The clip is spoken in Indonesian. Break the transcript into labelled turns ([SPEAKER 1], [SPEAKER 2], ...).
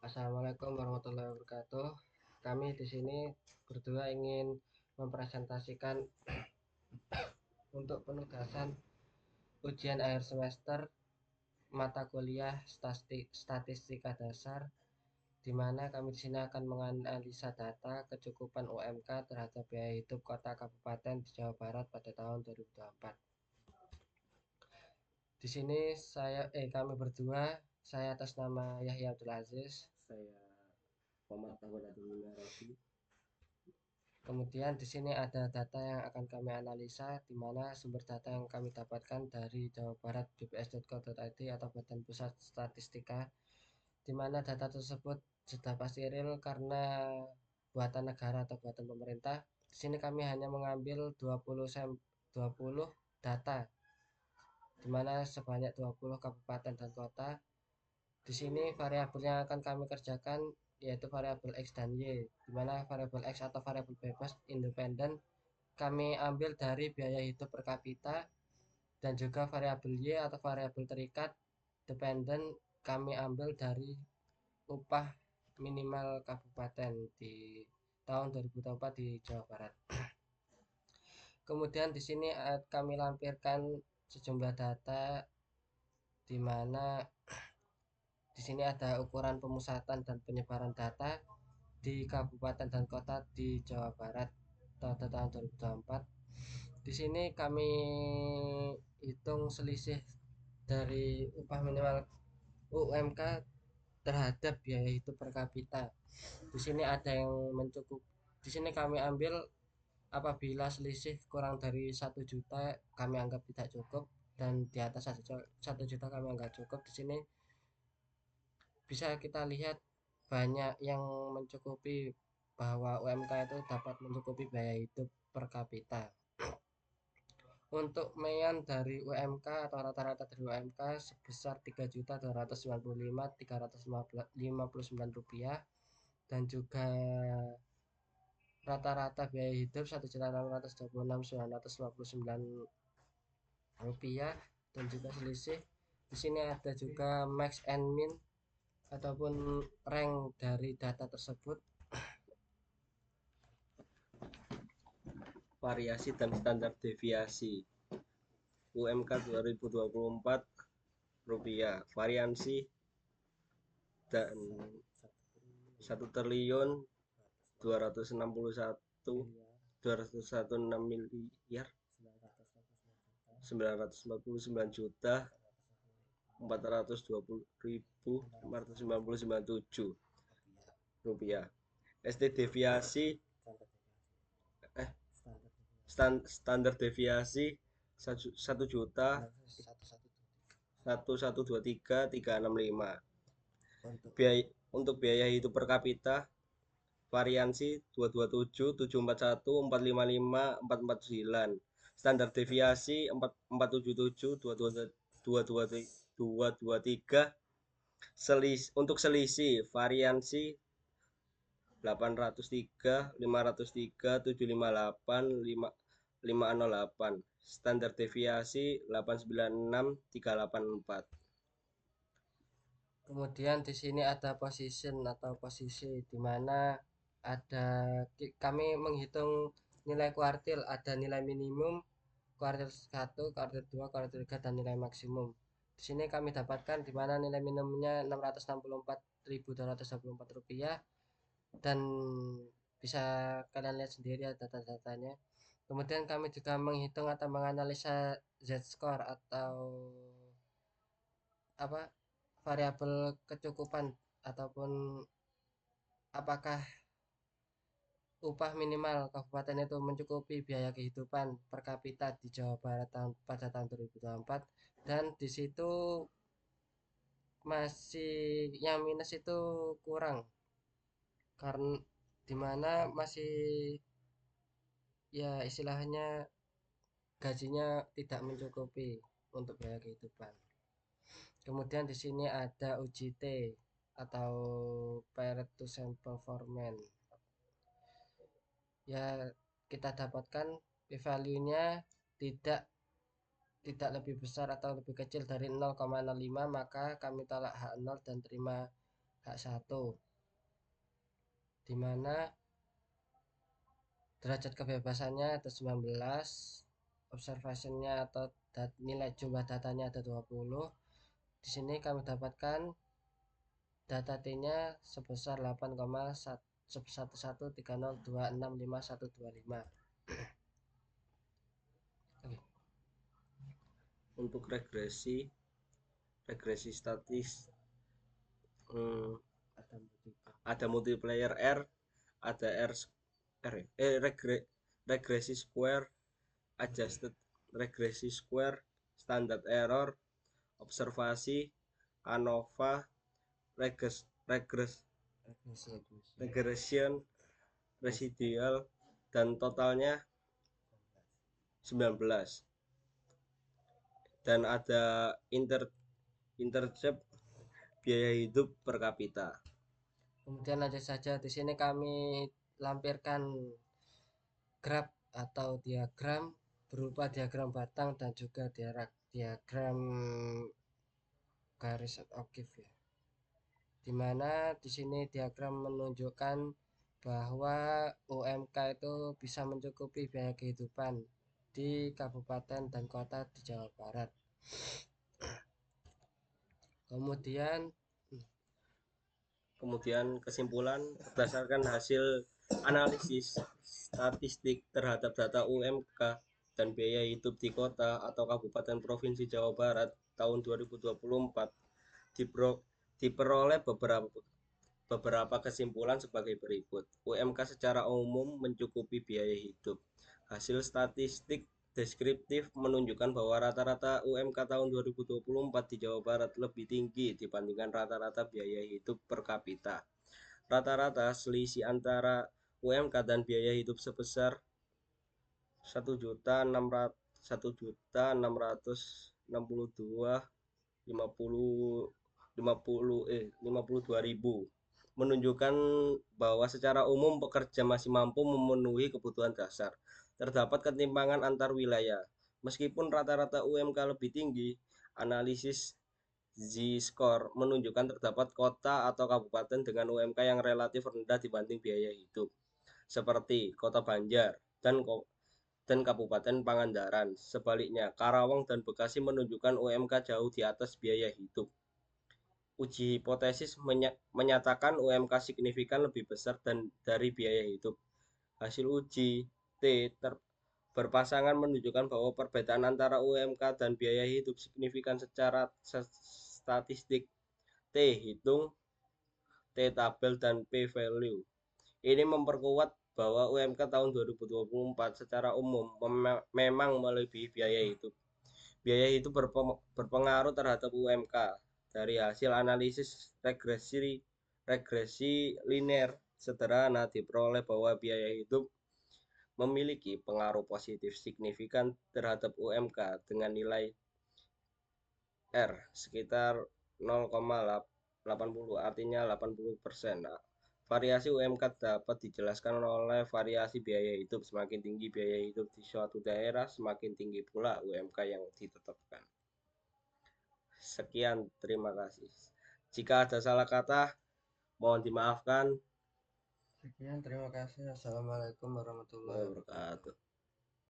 [SPEAKER 1] Assalamualaikum warahmatullahi wabarakatuh. Kami di sini berdua ingin mempresentasikan untuk penugasan ujian akhir semester mata kuliah statistika dasar, di mana kami di sini akan menganalisa data kecukupan UMK terhadap biaya hidup kota kabupaten di Jawa Barat pada tahun 2024. Di sini kami berdua, saya atas nama Yahya Abdul Aziz.
[SPEAKER 2] Saya Muhammad Tahun Adulina Rosi.
[SPEAKER 1] Kemudian di sini ada data yang akan kami analisa, di mana sumber data yang kami dapatkan dari Jawa Barat bps.go.id atau Badan Pusat Statistika, di mana data tersebut sudah pasti real karena buatan negara atau buatan pemerintah. Di sini kami hanya mengambil 20 data, di mana sebanyak 20 kabupaten dan kota. Di sini variabel yang akan kami kerjakan yaitu variabel X dan Y, di mana variabel X atau variabel bebas independen kami ambil dari biaya hidup per kapita, dan juga variabel Y atau variabel terikat dependen kami ambil dari upah minimal kabupaten di tahun 2024 di Jawa Barat. Kemudian di sini kami lampirkan sejumlah data, di mana di sini ada ukuran pemusatan dan penyebaran data di kabupaten dan kota di Jawa Barat pada tahun 2024. Di sini kami hitung selisih dari upah minimal UMK terhadap biaya hidup per kapita. Di sini ada yang mencukup. Di sini kami ambil apabila selisih kurang dari 1 juta kami anggap tidak cukup, dan di atas 1 juta kami anggap cukup. Di sini bisa kita lihat banyak yang mencukupi, bahwa UMK itu dapat mencukupi biaya hidup per kapita. Untuk median dari UMK atau rata-rata dari UMK sebesar Rp3.295.359, dan juga rata-rata biaya hidup Rp1.626.959, dan juga selisih. Di sini ada juga max and min ataupun rank dari data tersebut.
[SPEAKER 2] Variasi dan standar deviasi UMK 2024 rupiah. Variansi dan 1.261.216 miliar 949.429.597 rupiah. Standar deviasi 1 juta 1123365. Untuk biaya hidup per kapita variansi 227.741.455.449. Standar deviasi 477.223. Untuk selisih variansi 803.503.758.508. Standar deviasi 896.384.
[SPEAKER 1] Kemudian di sini ada position atau posisi, di mana ada kami menghitung nilai kuartil, ada nilai minimum, kuartil 1, kuartil 2, kuartil 3, dan nilai maksimum. Di sini kami dapatkan di mana nilai minimumnya Rp664.224, dan bisa kalian lihat sendiri ya data-datanya. Kemudian kami juga menghitung atau menganalisa Z-score atau apa, variabel kecukupan, ataupun apakah upah minimal kabupaten itu mencukupi biaya kehidupan per kapita di Jawa Barat pada tahun 2024. Dan di situ masih yang minus itu kurang, karena dimana masih, ya istilahnya, gajinya tidak mencukupi untuk biaya kehidupan. Kemudian di sini ada UJT atau Pared to Sample Performance. Ya, kita dapatkan p-value-nya tidak tidak lebih besar atau lebih kecil dari 0,05, maka kami tolak H0 dan terima hak 1, di mana derajat kebebasannya ada 19, observationnya atau nilai jumlah datanya ada 20. Di sini kami dapatkan data T-nya sebesar 8,1130265125.
[SPEAKER 2] Untuk regresi statis ada multiplier R, ada regresi square, adjusted regresi square, standard error, observasi, ANOVA, regression, residual, dan totalnya 19. Dan ada intercept biaya hidup per kapita.
[SPEAKER 1] Kemudian lanjut saja, di sini kami lampirkan graf atau diagram berupa diagram batang dan juga diagram garis okif ya. Dimana di sini diagram menunjukkan bahwa UMK itu bisa mencukupi biaya kehidupan di kabupaten dan kota di Jawa Barat.
[SPEAKER 2] Kemudian kesimpulan berdasarkan hasil analisis statistik terhadap data UMK dan biaya hidup di kota atau kabupaten provinsi Jawa Barat tahun 2024 diperoleh beberapa kesimpulan sebagai berikut. UMK secara umum mencukupi biaya hidup. Hasil statistik deskriptif menunjukkan bahwa rata-rata UMK tahun 2024 di Jawa Barat lebih tinggi dibandingkan rata-rata biaya hidup per kapita. Rata-rata selisih antara UMK dan biaya hidup sebesar 1.662.050 menunjukkan bahwa secara umum pekerja masih mampu memenuhi kebutuhan dasar. Terdapat ketimpangan antar wilayah. Meskipun rata-rata UMK lebih tinggi, analisis Z-score menunjukkan terdapat kota atau kabupaten dengan UMK yang relatif rendah dibanding biaya hidup, seperti Kota Banjar dan Kabupaten Pangandaran. Sebaliknya, Karawang dan Bekasi menunjukkan UMK jauh di atas biaya hidup. Uji hipotesis menyatakan UMK signifikan lebih besar dari biaya hidup. Hasil uji T berpasangan menunjukkan bahwa perbedaan antara UMK dan biaya hidup signifikan secara statistik. T hitung, T tabel, dan P value. Ini memperkuat bahwa UMK tahun 2024 secara umum memang melebihi biaya hidup. Biaya hidup berpengaruh terhadap UMK. Dari hasil analisis regresi linear sederhana diperoleh bahwa biaya hidup memiliki pengaruh positif signifikan terhadap UMK dengan nilai R sekitar 0,80, artinya 80%. Variasi UMK dapat dijelaskan oleh variasi biaya hidup. Semakin tinggi biaya hidup di suatu daerah, semakin tinggi pula UMK yang ditetapkan. Sekian, terima kasih. Jika ada salah kata, mohon dimaafkan.
[SPEAKER 1] Sekian, terima kasih. Assalamualaikum warahmatullahi wabarakatuh.